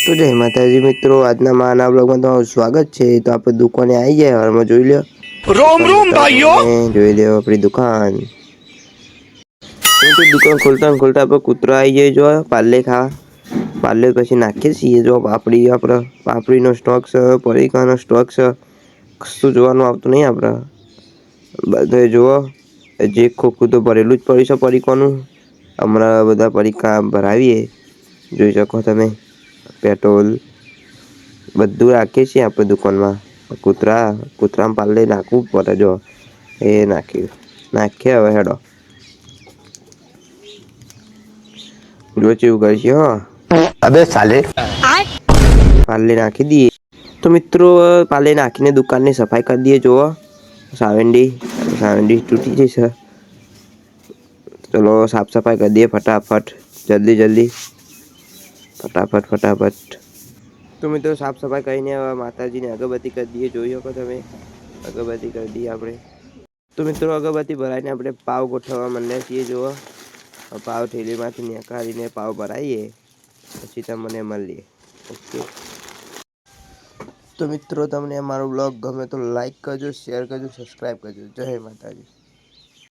તો જય માતાજી મિત્રો, આજના મારા બ્લોગમાં તમારું સ્વાગત છે। તો આપણે દુકાને આવી ગયા, હાલમાં જોઈ લો रोम દુકાન रोम બતાવો भाइयों। તમને, જોઈ લો આપણી દુકાન। દુકાન ખોલતા ને ખોલતા આપણે કૂતરો આવી જાય જો પાર્લે ખાવા। પાર્લે પછી નાખીએ છીએ જો પાપડીનો સ્ટોક છે, પડીકાનો સ્ટોક છે। કશું જોવાનું આવતું નહીં આપણે, બધે જુઓ જે ખોખું તો ભરેલું જ પડ્યું છે પડીકાનું। હમણાં બધા પડીકા ભરાવીએ, જોઈ શકો તમે। પેટ્રોલ બધું રાખીએ છીએ આપણે દુકાનમાં। કૂતરામાં પાલ્લે નાખવું પડે જો એ નાખીએ હવે હેડો જો ચેવું કરશે હો। अबे साले। પાર્લે નાખી દઈએ તો મિત્રો, પાર્લે નાખીને દુકાનની સફાઈ કરી દઈએ। જુઓ સાવરણી તૂટી જશે, ચલો સાફ સફાઈ કરી દઈએ ફટાફટ, જલ્દી ફટાફટ। તો મિત્રો સાફ સફાઈ કરીને હવે માતાજીને અગરબત્તી કરી દઈએ। જોઈ શકો તમે, અગરબત્તી કરી દઈએ આપણે। તો મિત્રો અગરબત્તી ભરાઈને આપણે પાવ ગોઠવવા માંડ્યા છીએ। જુઓ પાવ થેલીમાંથી નીકાળીને પાવ ભરાઈએ, પછી તમને મળીએ। ઓકે, તો મિત્રો તમને અમારો બ્લોગ ગમે તો લાઈક કરજો, શેર કરજો, સબસ્ક્રાઈબ કરજો। જય માતાજી।